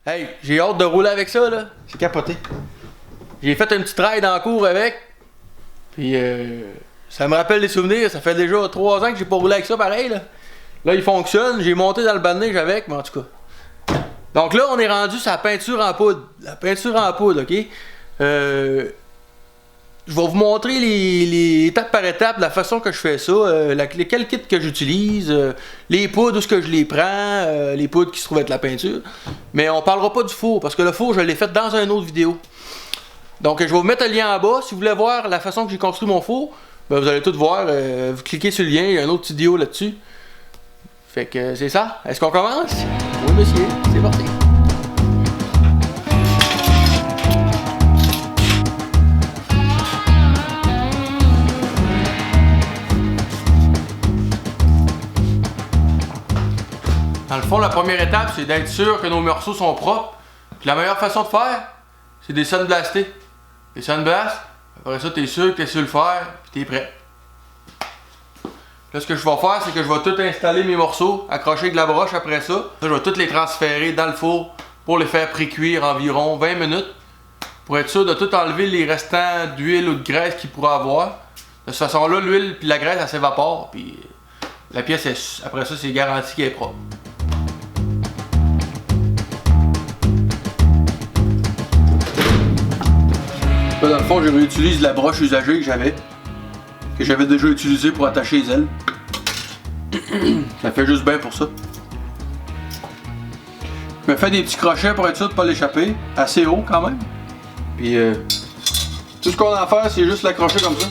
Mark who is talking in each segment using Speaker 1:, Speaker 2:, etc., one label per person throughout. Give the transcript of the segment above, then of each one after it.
Speaker 1: Hey, j'ai hâte de rouler avec ça, là.
Speaker 2: C'est capoté.
Speaker 1: J'ai fait un petit trail dans le cours avec. Puis, ça me rappelle des souvenirs. Ça fait déjà 3 ans que j'ai pas roulé avec ça, pareil, là. Là, il fonctionne. J'ai monté dans le bas de neige avec, mais en tout cas. Donc là, on est rendu sur la peinture en poudre. La peinture en poudre, OK? Je vais vous montrer les étape par étape, la façon que je fais ça, quel kit que j'utilise, les poudres, où est-ce que je les prends, les poudres qui se trouvent être la peinture. Mais on parlera pas du four, parce que le four, je l'ai fait dans une autre vidéo. Donc je vais vous mettre le lien en bas. Si vous voulez voir la façon que j'ai construit mon four, ben, vous allez tout voir. Vous cliquez sur le lien, il y a une autre petite vidéo là-dessus. Fait que c'est ça. Est-ce qu'on commence? Oui, monsieur, c'est parti. Dans le fond, la première étape, c'est d'être sûr que nos morceaux sont propres. Puis la meilleure façon de faire, c'est des sandblaster. Les sandblasts, après ça, t'es sûr que t'es sur le faire, puis t'es prêt. Là, ce que je vais faire, c'est que je vais tout installer mes morceaux, accrocher avec la broche après ça. Là, je vais tous les transférer dans le four pour les faire pré-cuire environ 20 minutes. Pour être sûr de tout enlever les restants d'huile ou de graisse qu'il pourrait avoir. De cette façon-là, l'huile puis la graisse, elle s'évapore. Puis la pièce, après ça, c'est garanti qu'elle est propre. Là, dans le fond, je réutilise la broche usagée que j'avais déjà utilisée pour attacher les ailes. Ça fait juste bien pour ça. Je me fais des petits crochets pour être sûr de ne pas l'échapper, assez haut quand même. Puis tout ce qu'on a à faire, c'est juste l'accrocher comme ça.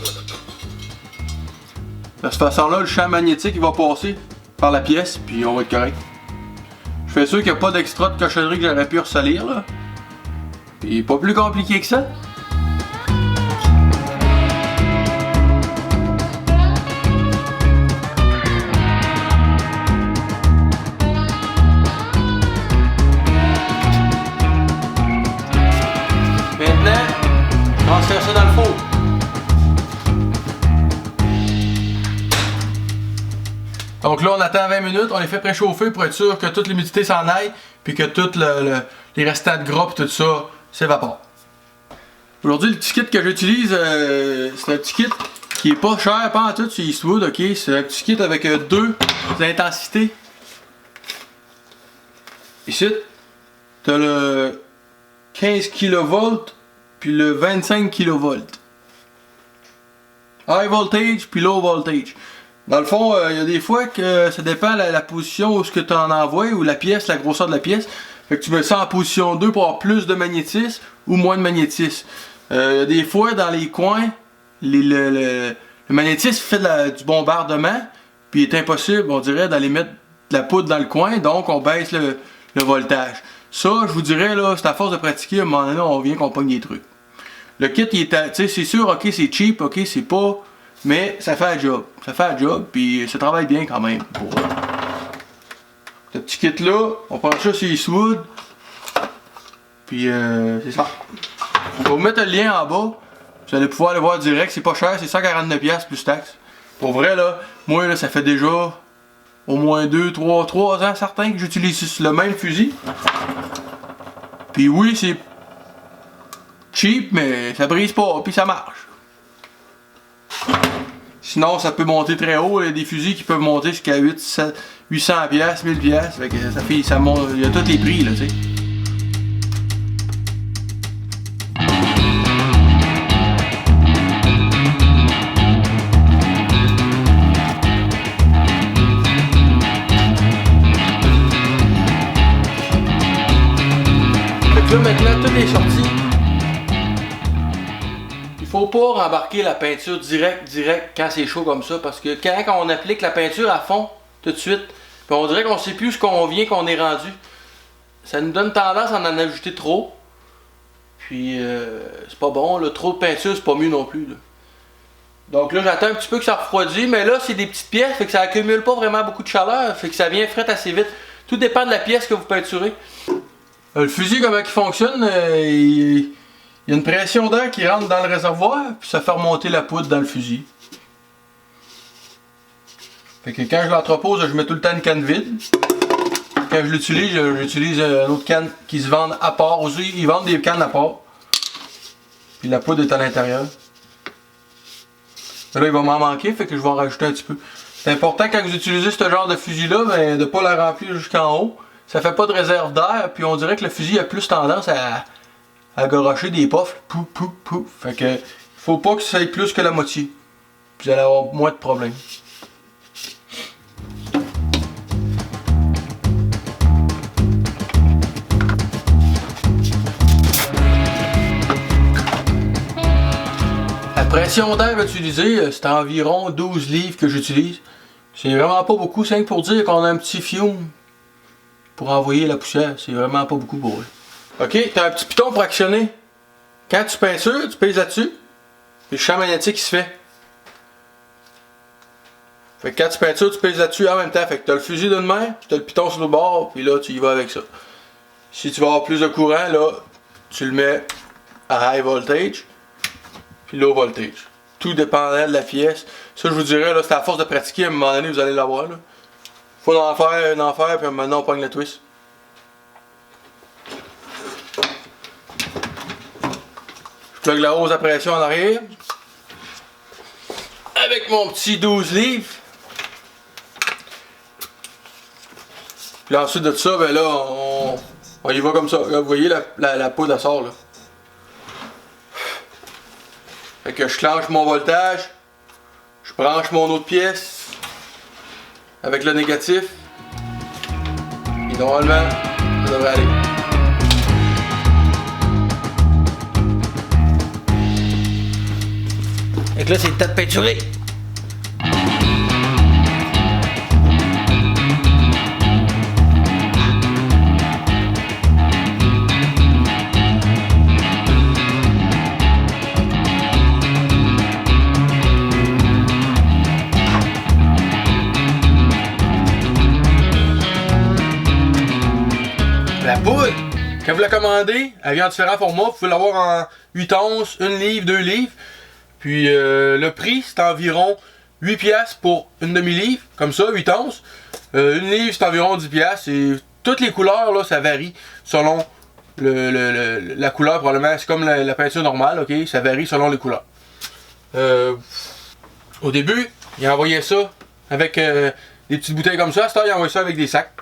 Speaker 1: De cette façon-là, le champ magnétique il va passer par la pièce, puis on va être correct. Je fais sûr qu'il n'y a pas d'extra de cochonnerie que j'aurais pu ressalir là. Puis pas plus compliqué que ça. Transfère ça dans le four. Donc là, on attend 20 minutes, on les fait préchauffer pour être sûr que toute l'humidité s'en aille, puis que tout les restants de gras et tout ça s'évapore. Aujourd'hui, le petit kit que j'utilise, c'est un petit kit qui est pas cher, pas en tout sur Eastwood, ok? C'est un petit kit avec 2 intensités. Ici, t'as le 15 kV puis le 25 kV. High voltage puis low voltage. Dans le fond, il y a des fois que ça dépend de la position où ce que tu en envoies ou la pièce, la grosseur de la pièce. Fait que tu mets ça en position 2 pour avoir plus de magnétisme ou moins de magnétisme. Il y a des fois dans les coins, le magnétisme fait du bombardement, puis il est impossible, on dirait, d'aller mettre de la poudre dans le coin, donc on baisse le voltage. Ça, je vous dirais, là, c'est à force de pratiquer, à un moment donné, on vient qu'on pogne des trucs. Le kit, il est, tu sais, c'est sûr, ok, c'est cheap, ok, c'est pas, mais ça fait un job. Ça fait un job, puis ça travaille bien quand même. Pour ce petit kit-là, on prend ça sur Eastwood, puis c'est ça. Je vais vous mettre le lien en bas, vous allez pouvoir le voir direct, c'est pas cher, c'est 149$ plus taxes. Pour vrai, là, moi, là, ça fait déjà au moins 3 ans certains que j'utilise le même fusil. Puis oui, c'est cheap, mais ça brise pas, puis ça marche. Sinon, ça peut monter très haut. Il y a des fusils qui peuvent monter jusqu'à 800$, 1000$. Fait que ça monte, il y a tous les prix, là, tu sais. Là, maintenant, tout est sorti. Il faut pas rembarquer la peinture direct quand c'est chaud comme ça, parce que quand on applique la peinture à fond, tout de suite, puis on dirait qu'on sait plus ce qu'on vient, qu'on est rendu. Ça nous donne tendance à en ajouter trop. Puis c'est pas bon, là, trop de peinture, c'est pas mieux non plus. Là. Donc là, j'attends un petit peu que ça refroidisse, mais là, c'est des petites pièces, fait que ça accumule pas vraiment beaucoup de chaleur, fait que ça vient fret assez vite. Tout dépend de la pièce que vous peinturez. Le fusil, comment il fonctionne, il y a une pression d'air qui rentre dans le réservoir, puis ça fait remonter la poudre dans le fusil. Fait que quand je l'entrepose, je mets tout le temps une canne vide. quand je l'utilise, j'utilise une autre canne qui se vend à part. Aussi, ils vendent des cannes à part. Puis la poudre est à l'intérieur. Là, il va m'en manquer, fait que je vais en rajouter un petit peu. C'est important quand vous utilisez ce genre de fusil-là, ben, de ne pas la remplir jusqu'en haut. Ça fait pas de réserve d'air, puis on dirait que le fusil a plus tendance à gorocher des puffs. Pouf, pouf, pouf. Fait que, faut pas que ça aille plus que la moitié. Vous allez avoir moins de problèmes. La pression d'air utilisée, c'est environ 12 livres que j'utilise. C'est vraiment pas beaucoup, c'est rien que pour dire qu'on a un petit fiume pour envoyer la poussière. C'est vraiment pas beaucoup pour eux. Ok, t'as un petit piton pour actionner. Quand tu peintures, tu pèses là-dessus. Puis le champ magnétique il se fait. Fait que quand tu peintures, tu pèses là-dessus en même temps. Fait que t'as le fusil d'une main, puis t'as le piton sur le bord, puis là tu y vas avec ça. Si tu veux avoir plus de courant, là, tu le mets à high voltage, puis low voltage. Tout dépendant de la pièce. Ça, je vous dirais, là, c'est à force de pratiquer, à un moment donné, vous allez l'avoir. Faut en faire, puis maintenant on pogne le twist. Je plug la hausse à pression en arrière. Avec mon petit 12 livres. Puis ensuite de ça, ben là, on y va comme ça. Là, vous voyez, la poudre, elle sort, là. Fait que je clenche mon voltage. Je branche mon autre pièce avec le négatif. Et normalement, ça devrait aller.
Speaker 2: Fait que là, c'est le temps de peinturer.
Speaker 1: La poudre, quand vous la commandez, elle vient en différents formats. Vous pouvez l'avoir en 8 onces, 1 livre, 2 livres. Puis le prix, c'est environ 8 piastres pour une demi-livre, comme ça, 8 onces. Une livre, c'est environ 10 piastres. Et toutes les couleurs, là, ça varie selon la couleur, probablement. C'est comme la peinture normale, ok? Ça varie selon les couleurs. Au début, il envoyait ça avec des petites bouteilles comme ça. À ce temps, il envoyait ça avec des sacs.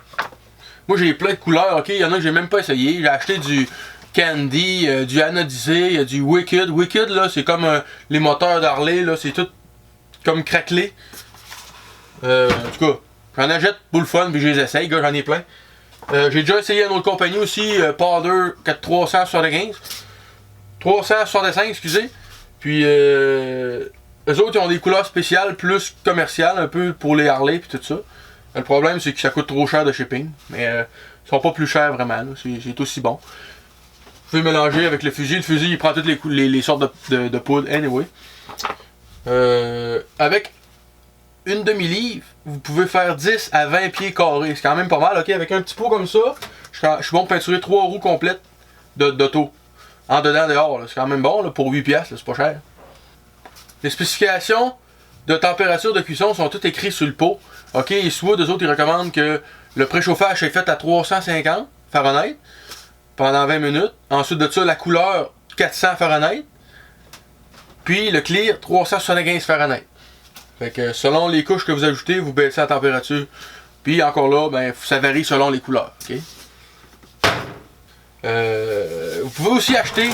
Speaker 1: Moi, j'ai plein de couleurs, ok? Il y en a que j'ai même pas essayé. J'ai acheté du Candy, du anodisé, du Wicked. Wicked, là, c'est comme les moteurs d'Harley, là, c'est tout comme craquelé. En tout cas, j'en achète pour le fun, puis je les essaye, gars, j'en ai plein. J'ai déjà essayé une autre compagnie aussi, Powder 375. 365, excusez. Puis, eux autres, ils ont des couleurs spéciales, plus commerciales, un peu pour les Harley, puis tout ça. Le problème, c'est que ça coûte trop cher de shipping, mais ils sont pas plus chers vraiment, c'est aussi bon. Vous pouvez mélanger avec le fusil. Le fusil, il prend toutes les sortes de poudre, anyway. Avec une demi-livre, vous pouvez faire 10 à 20 pieds carrés. C'est quand même pas mal, ok? Avec un petit pot comme ça, je suis bon pour peinturer 3 roues complètes d'auto. En dedans, dehors, c'est quand même bon, là, pour 8 piastres, c'est pas cher. Les spécifications de température de cuisson sont toutes écrites sur le pot. Ok, et Eastwood, eux autres, ils recommandent que le préchauffage est fait à 350 Fahrenheit pendant 20 minutes. Ensuite de ça, la couleur 400 Fahrenheit. Puis le clear 375 Fahrenheit. Fait que selon les couches que vous ajoutez, vous baissez la température. Puis encore là, ben, ça varie selon les couleurs. Okay? Vous pouvez aussi acheter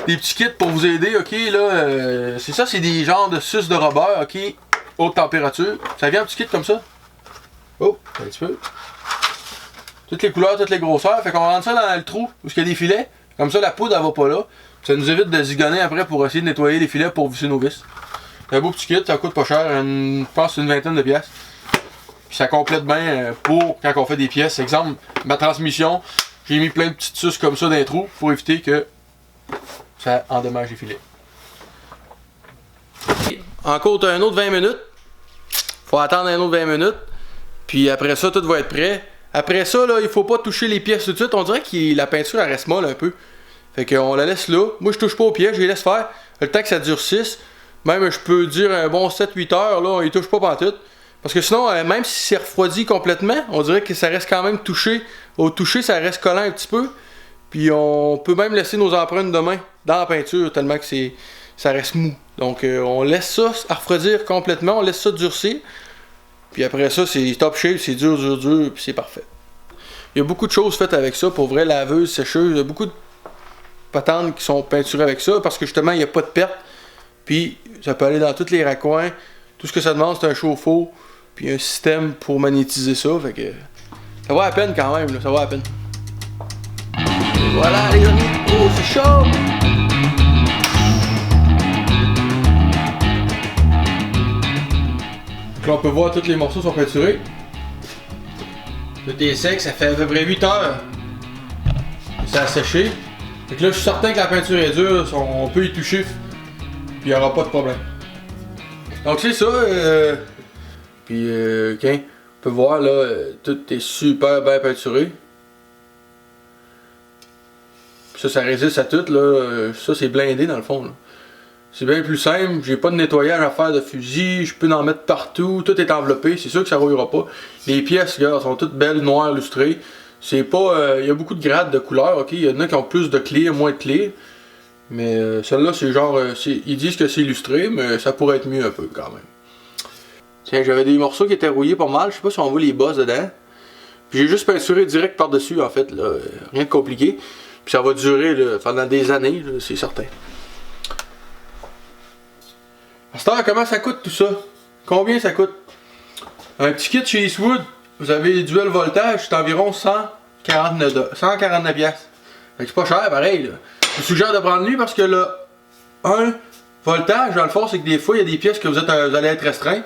Speaker 1: des petits kits pour vous aider. Ok, là, c'est ça, c'est des genres de suces de rubber. Ok, haute température. Ça vient un petit kit comme ça. Oh, un petit peu. Toutes les couleurs, toutes les grosseurs. Fait qu'on rentre ça dans le trou où il y a des filets. Comme ça, la poudre, elle va pas là. Ça nous évite de zigonner après pour essayer de nettoyer les filets pour visser nos vis. C'est un beau petit kit, ça coûte pas cher. Je pense une vingtaine de pièces. Puis ça complète bien pour quand on fait des pièces. Exemple, ma transmission, j'ai mis plein de petites suces comme ça dans les trous pour éviter que ça endommage les filets. Encore un autre 20 minutes. Faut attendre un autre 20 minutes. Puis après ça, tout va être prêt. Après ça, là, il faut pas toucher les pièces tout de suite. On dirait que la peinture elle reste molle un peu. Fait qu'on la laisse là. Moi, je touche pas aux pièces, je les laisse faire. Le temps que ça durcisse. Même, je peux dire un bon 7-8 heures, là, on y touche pas pantoute. Parce que sinon, même si c'est refroidi complètement, on dirait que ça reste quand même touché. Au toucher, ça reste collant un petit peu. Puis on peut même laisser nos empreintes de main dans la peinture tellement que ça reste mou. Donc on laisse ça à refroidir complètement, on laisse ça durcir. Puis après ça, c'est top shape, c'est dur, puis c'est parfait. Il y a beaucoup de choses faites avec ça, pour vrai, laveuse, sécheuse. Il y a beaucoup de patentes qui sont peinturées avec ça parce que justement, il n'y a pas de perte. Puis ça peut aller dans tous les raccoins. Tout ce que ça demande, c'est un chauffe-eau. Puis un système pour magnétiser ça, fait que ça vaut la peine quand même, là, ça vaut la peine. Et voilà les amis, oh c'est chaud! Donc là on peut voir tous les morceaux sont peinturés. Tout est sec, ça fait à peu près 8 heures que ça a séché. Fait que là je suis certain que la peinture est dure, on peut y toucher, puis il n'y aura pas de problème. Donc c'est ça, puis, ok, on peut voir là, tout est super bien peinturé. Ça résiste à tout, là. Ça, c'est blindé dans le fond. C'est bien plus simple. J'ai pas de nettoyage à faire de fusil. Je peux en mettre partout. Tout est enveloppé. C'est sûr que ça rouillera pas. Les pièces, regarde, sont toutes belles, noires, lustrées. C'est pas. Il y a beaucoup de grades de couleurs, ok. Il y en a qui ont plus de clear, moins de clear. Mais celle-là, c'est genre. Ils disent que c'est illustré, mais ça pourrait être mieux un peu quand même. Tiens, j'avais des morceaux qui étaient rouillés pas mal, je sais pas si on voit les bosses dedans. Puis j'ai juste peinturé direct par-dessus en fait, là. Rien de compliqué. Puis ça va durer là, pendant des années, c'est certain. À cette heure, comment ça coûte tout ça? Combien ça coûte? Un petit kit chez Eastwood, vous avez dual voltage, c'est environ 149$. Fait que c'est pas cher pareil là. Je vous suggère de prendre lui parce que là, un voltage, dans le fond, c'est que des fois, il y a des pièces que vous allez être restreint.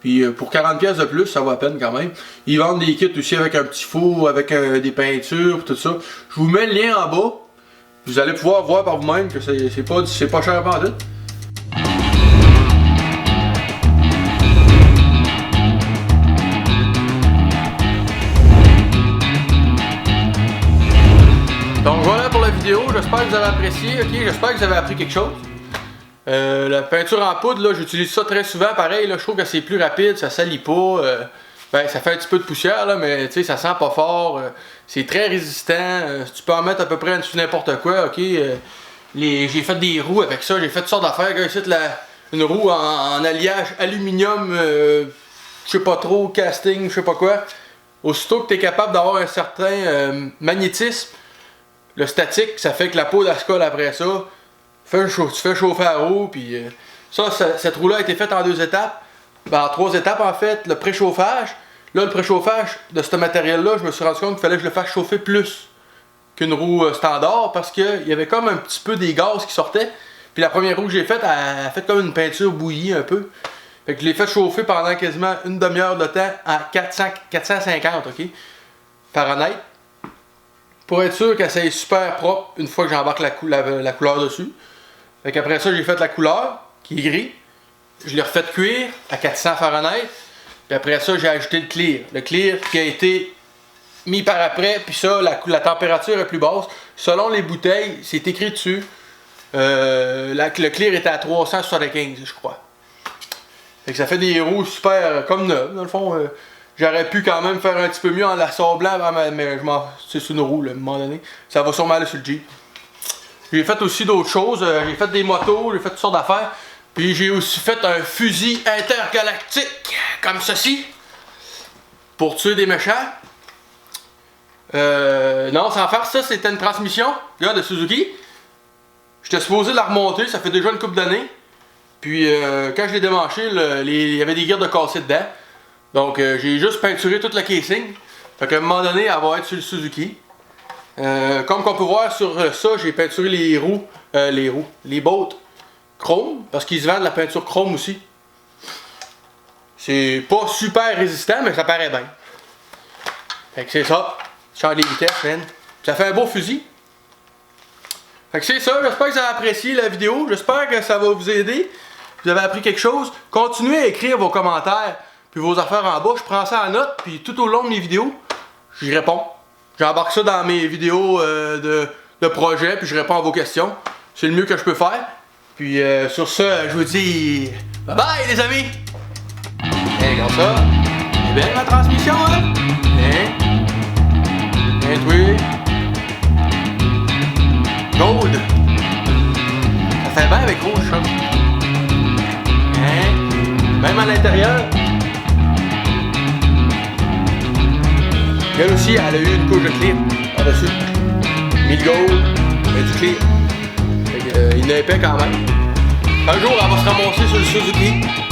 Speaker 1: Puis pour 40$ de plus, ça vaut la peine quand même. Ils vendent des kits aussi avec un petit four, avec des peintures, tout ça. Je vous mets le lien en bas. Vous allez pouvoir voir par vous-même que c'est pas cher pas en tout. Donc voilà pour la vidéo. J'espère que vous avez apprécié. Ok, j'espère que vous avez appris quelque chose. La peinture en poudre, là, j'utilise ça très souvent, pareil, là, je trouve que c'est plus rapide, ça salit pas, ben, ça fait un petit peu de poussière, là, mais ça sent pas fort, c'est très résistant, tu peux en mettre à peu près sur n'importe quoi, ok, j'ai fait des roues avec ça, j'ai fait toutes sortes d'affaires, ici, une roue en alliage aluminium, je sais pas trop, casting, je sais pas quoi, aussitôt que tu es capable d'avoir un certain magnétisme, le statique, ça fait que la poudre elle se colle après ça. Tu fais chauffer la roue, puis cette roue-là a été faite en 2 étapes. Ben, en 3 étapes en fait, le préchauffage. Là, le préchauffage de ce matériel-là, je me suis rendu compte qu'il fallait que je le fasse chauffer plus qu'une roue standard parce qu'il y avait comme un petit peu des gaz qui sortaient. Puis la première roue que j'ai faite, elle a fait comme une peinture bouillie un peu. Fait que je l'ai fait chauffer pendant quasiment une demi-heure de temps à 450, ok, Fahrenheit. Pour être sûr qu'elle soit super propre une fois que j'embarque la couleur dessus. Fait qu'après ça, j'ai fait la couleur, qui est gris. Je l'ai refait cuire à 400 Fahrenheit. Puis après ça, j'ai ajouté le clear. Le clear qui a été mis par après. Puis ça, la température est plus basse. Selon les bouteilles, c'est écrit dessus. Le clear était à 375, je crois. Fait que ça fait des roues super comme neuves. Dans le fond, j'aurais pu quand même faire un petit peu mieux en la sablant, mais c'est sur une roue, là, à un moment donné. Ça va sûrement aller sur le Jeep. J'ai fait aussi d'autres choses, j'ai fait des motos, j'ai fait toutes sortes d'affaires. Puis j'ai aussi fait un fusil intergalactique, comme ceci, pour tuer des méchants. Non, sans faire ça, c'était une transmission, regarde, de Suzuki. J'étais supposé la remonter, ça fait déjà une couple d'années. Puis quand je l'ai démanché, il y avait des gardes cassées dedans. Donc j'ai juste peinturé toute la casing. Fait qu'à un moment donné, elle va être sur le Suzuki. Comme qu'on peut voir sur ça, j'ai peinturé les bottes chrome, parce qu'ils se vendent de la peinture chrome aussi. C'est pas super résistant, mais ça paraît bien. Fait que c'est ça. Change les vitesses, man. Ça fait un beau fusil. Fait que c'est ça, j'espère que vous avez apprécié la vidéo. J'espère que ça va vous aider. Vous avez appris quelque chose. Continuez à écrire vos commentaires, puis vos affaires en bas. Je prends ça en note, puis tout au long de mes vidéos, j'y réponds. J'embarque ça dans mes vidéos de projet, puis je réponds à vos questions. C'est le mieux que je peux faire. Puis sur ce, je vous dis bye bye les amis! Hein, comme ça. C'est belle ma transmission, hein? Hein? Hein, oui. Gold. Ça fait bien avec rouge, ça. Hein? Même à l'intérieur. Elle aussi, elle a eu une couche de clear par-dessus. 1000 gold, mais du clear. Fait que, il est épais quand même. Un jour, elle va se ramasser sur le Suzuki.